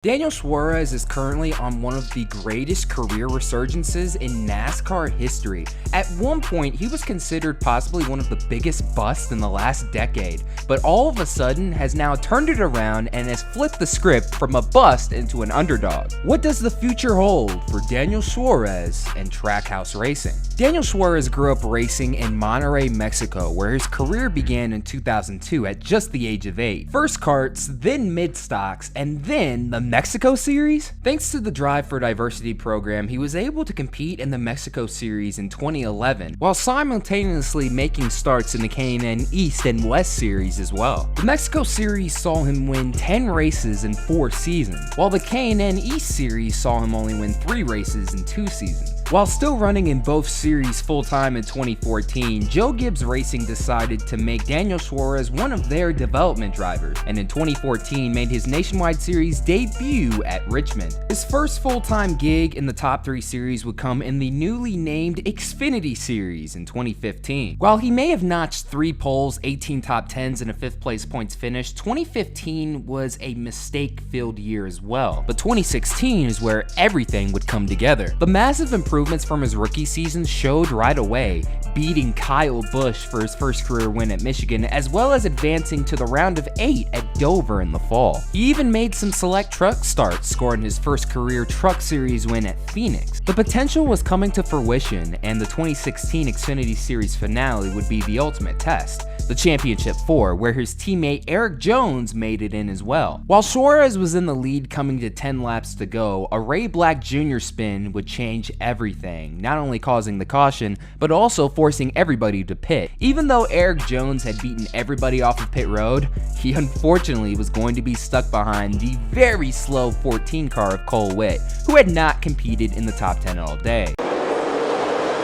Daniel Suarez is currently on one of the greatest career resurgences in NASCAR history. At one point, he was considered possibly one of the biggest busts in the last decade, but all of a sudden has now turned it around and has flipped the script from a bust into an underdog. What does the future hold for Daniel Suarez and Trackhouse Racing? Daniel Suarez grew up racing in Monterrey, Mexico, where his career began in 2002 at just the age of 8. First karts, then mid-stocks, and then the Mexico Series? Thanks to the Drive for Diversity program, he was able to compete in the Mexico Series in 2011, while simultaneously making starts in the K&N East and West Series as well. The Mexico Series saw him win 10 races in 4 seasons, while the K&N East Series saw him only win 3 races in 2 seasons. While still running in both series full-time in 2014, Joe Gibbs Racing decided to make Daniel Suarez one of their development drivers, and in 2014 made his Nationwide Series debut at Richmond. His first full-time gig in the top 3 series would come in the newly named Xfinity Series in 2015. While he may have notched 3 poles, 18 top 10s, and a 5th place points finish, 2015 was a mistake-filled year as well. But 2016 is where everything would come together. The massive improvements from his rookie season showed right away, beating Kyle Busch for his first career win at Michigan, as well as advancing to the round of 8 at Dover in the fall. He even made some select truck starts, scoring his first career Truck Series win at Phoenix. The potential was coming to fruition, and the 2016 Xfinity Series finale would be the ultimate test, the Championship 4, where his teammate Eric Jones made it in as well. While Suarez was in the lead coming to 10 laps to go, a Ray Black Jr. spin would change everything, not only causing the caution, but also forcing everybody to pit. Even though Eric Jones had beaten everybody off of pit road, he unfortunately was going to be stuck behind the very slow 14 car of Cole Witt, who had not competed in the top 10 all day.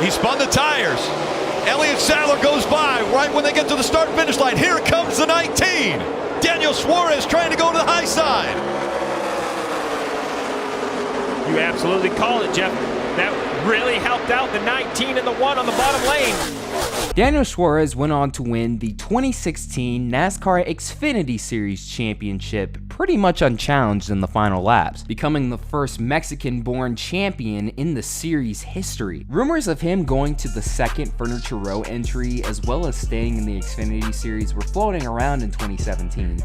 He spun the tires. Elliott Sadler goes by right when they get to the start-finish line. Here comes the 19. Daniel Suarez trying to go to the high side. You absolutely called it, Jeff. That really helped out the 19 and the 1 on the bottom lane. Daniel Suarez went on to win the 2016 NASCAR Xfinity Series championship pretty much unchallenged in the final laps, becoming the first Mexican-born champion in the series history. Rumors of him going to the second Furniture Row entry as well as staying in the Xfinity Series were floating around in 2017.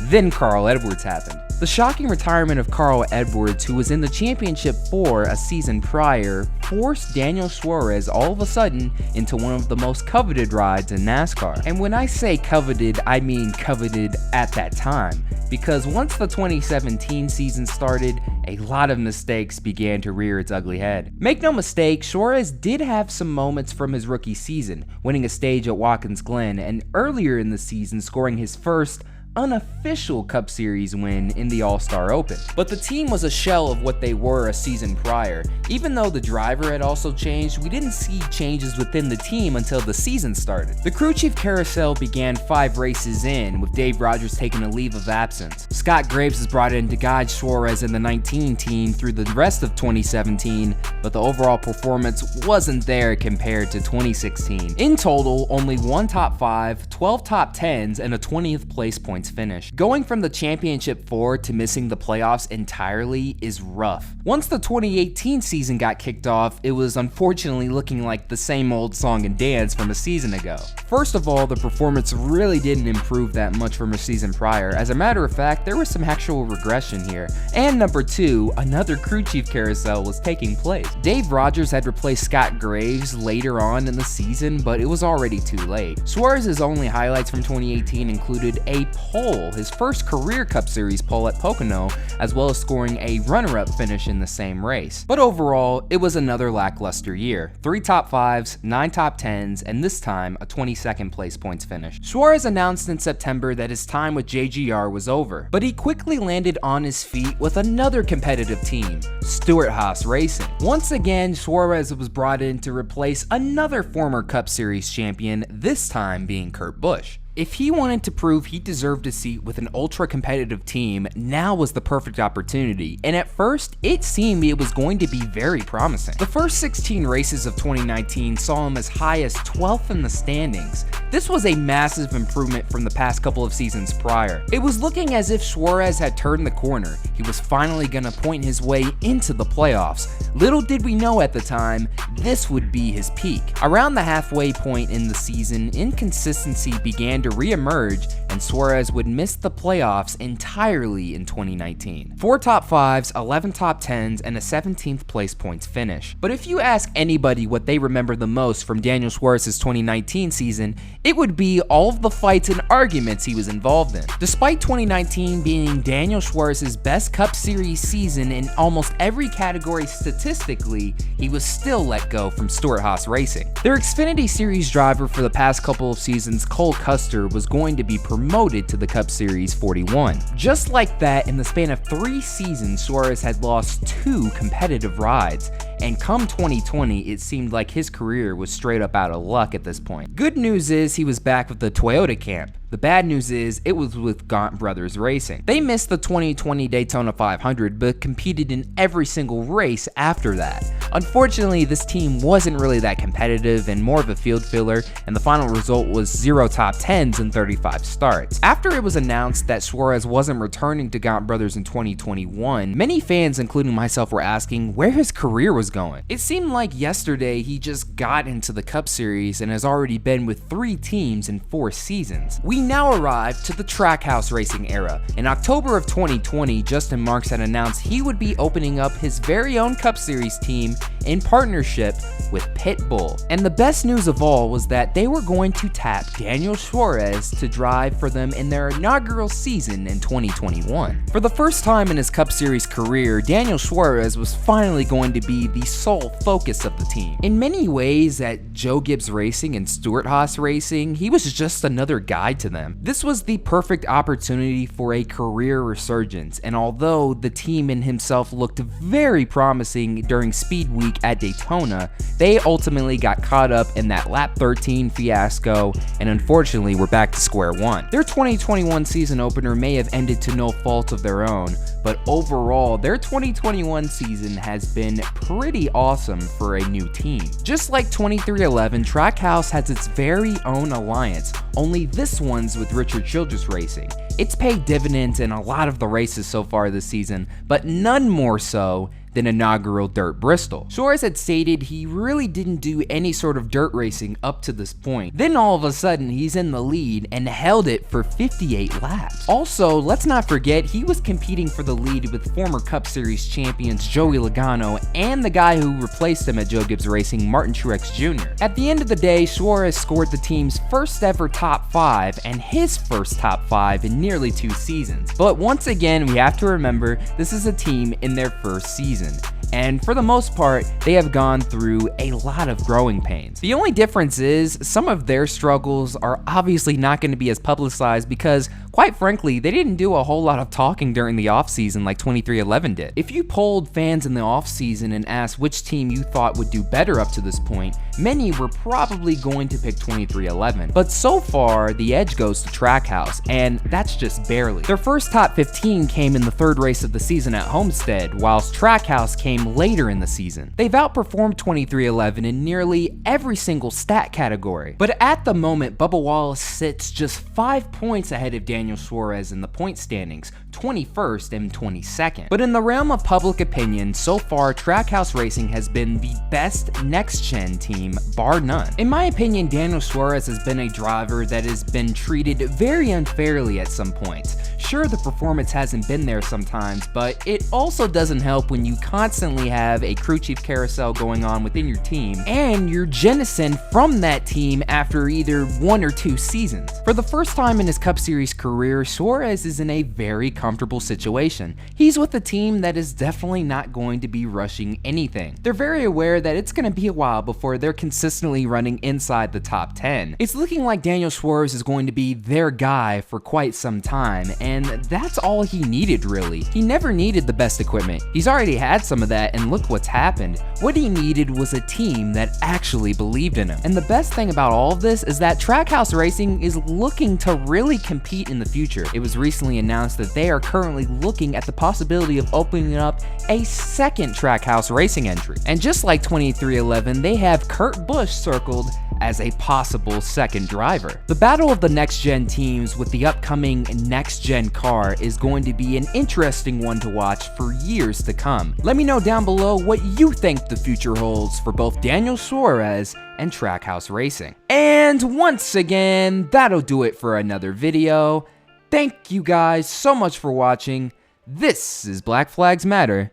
Then Carl Edwards happened. The shocking retirement of Carl Edwards, who was in the championship for a season prior, forced Daniel Suarez all of a sudden into one of the most coveted rides in NASCAR. And when I say coveted, I mean coveted at that time, because once the 2017 season started, a lot of mistakes began to rear its ugly head. Make no mistake, Suarez did have some moments from his rookie season, winning a stage at Watkins Glen, and earlier in the season scoring his first unofficial Cup Series win in the All-Star Open. But the team was a shell of what they were a season prior. Even though the driver had also changed, we didn't see changes within the team until the season started. The crew chief carousel began 5 races in, with Dave Rogers taking a leave of absence. Scott Graves was brought in to guide Suarez and the 19 team through the rest of 2017, but the overall performance wasn't there compared to 2016. In total, only 1 top 5, 12 top 10s, and a 20th place points finish. Going from the championship 4 to missing the playoffs entirely is rough. Once the 2018 season got kicked off, it was unfortunately looking like the same old song and dance from a season ago. First of all, the performance really didn't improve that much from a season prior. As a matter of fact, there was some actual regression here. And number 2, another crew chief carousel was taking place. Dave Rogers had replaced Scott Graves later on in the season, but it was already too late. Suarez's only highlights from 2018 included a pole, his first career Cup Series pole at Pocono, as well as scoring a runner-up finish in the same race. But overall, it was another lackluster year. 3 top 5s, 9 top 10s, and this time a 22nd place points finish. Suarez announced in September that his time with JGR was over, but he quickly landed on his feet with another competitive team, Stewart-Haas Racing. Once again, Suarez was brought in to replace another former Cup Series champion, this time being Kurt Busch. If he wanted to prove he deserved a seat with an ultra-competitive team, now was the perfect opportunity, and at first, it seemed it was going to be very promising. The first 16 races of 2019 saw him as high as 12th in the standings. This was a massive improvement from the past couple of seasons prior. It was looking as if Suarez had turned the corner. He was finally gonna point his way into the playoffs. Little did we know at the time, this would be his peak. Around the halfway point in the season, inconsistency began to re-emerge, and Suarez would miss the playoffs entirely in 2019. 4 top 5s, 11 top 10s, and a 17th place points finish. But if you ask anybody what they remember the most from Daniel Suarez's 2019 season, it would be all of the fights and arguments he was involved in. Despite 2019 being Daniel Suarez's best Cup Series season in almost every category statistically, he was still let go from Stewart-Haas Racing. Their Xfinity Series driver for the past couple of seasons, Cole Custer, was going to be promoted to the Cup Series 41. Just like that, in the span of 3 seasons, Suarez had lost 2 competitive rides, and come 2020, it seemed like his career was straight up out of luck at this point. Good news is he was back with the Toyota camp. The bad news is it was with Gaunt Brothers Racing. They missed the 2020 Daytona 500 but competed in every single race after that. Unfortunately, this team wasn't really that competitive and more of a field filler, and the final result was 0 top 10s and 35 starts. After it was announced that Suarez wasn't returning to Gaunt Brothers in 2021, many fans, including myself, were asking where his career was going. It seemed like yesterday he just got into the Cup Series and has already been with 3 teams in 4 seasons. We now arrive to the Trackhouse Racing era. In October of 2020, Justin Marks had announced he would be opening up his very own Cup Series team in partnership with Pitbull. And the best news of all was that they were going to tap Daniel Suarez to drive for them in their inaugural season in 2021. For the first time in his Cup Series career, Daniel Suarez was finally going to be the sole focus of the team. In many ways, at Joe Gibbs Racing and Stewart-Haas Racing, he was just another guide to them. This was the perfect opportunity for a career resurgence, and although the team and himself looked very promising during Speed Week at Daytona, they ultimately got caught up in that lap 13 fiasco, and unfortunately were back to square one. Their 2021 season opener may have ended to no fault of their own, but overall, their 2021 season has been pretty awesome for a new team. Just like 2311, Trackhouse has its very own alliance, only this one's with Richard Childress Racing. It's paid dividends in a lot of the races so far this season, but none more so than inaugural Dirt Bristol. Suarez had stated he really didn't do any sort of dirt racing up to this point. Then all of a sudden he's in the lead and held it for 58 laps. Also, let's not forget he was competing for the lead with former Cup Series champions Joey Logano and the guy who replaced him at Joe Gibbs Racing, Martin Truex Jr. At the end of the day, Suarez scored the team's first ever top 5 and his first top 5 in nearly 2 seasons. But once again, we have to remember this is a team in their first season. And for the most part, they have gone through a lot of growing pains. The only difference is some of their struggles are obviously not going to be as publicized because, quite frankly, they didn't do a whole lot of talking during the offseason like 2311 did. If you polled fans in the offseason and asked which team you thought would do better up to this point, many were probably going to pick 2311. But so far, the edge goes to Trackhouse, and that's just barely. Their first top 15 came in the 3rd race of the season at Homestead, whilst Trackhouse came later in the season. They've outperformed 2311 in nearly every single stat category. But at the moment, Bubba Wallace sits just 5 points ahead of Daniel Suarez in the point standings, 21st and 22nd. But in the realm of public opinion, so far Trackhouse Racing has been the best next-gen team, bar none. In my opinion, Daniel Suarez has been a driver that has been treated very unfairly at some points. Sure, the performance hasn't been there sometimes, but it also doesn't help when you constantly have a crew chief carousel going on within your team, and you're jettisoned from that team after either 1 or 2 seasons. For the first time in his Cup Series career, Suarez is in a very comfortable situation. He's with a team that is definitely not going to be rushing anything. They're very aware that it's going to be a while before they're consistently running inside the top 10. It's looking like Daniel Suarez is going to be their guy for quite some time, and that's all he needed really. He never needed the best equipment. He's already had some of that, and look what's happened. What he needed was a team that actually believed in him. And the best thing about all of this is that Trackhouse Racing is looking to really compete in the future. It was recently announced that they are currently looking at the possibility of opening up a second Trackhouse Racing entry. And just like 2311, they have Kurt Busch circled as a possible second driver. The battle of the next-gen teams with the upcoming next-gen car is going to be an interesting one to watch for years to come. Let me know down below what you think the future holds for both Daniel Suarez and Trackhouse Racing. And once again, that'll do it for another video. Thank you guys so much for watching. This is Black Flags Matter.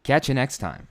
Catch you next time.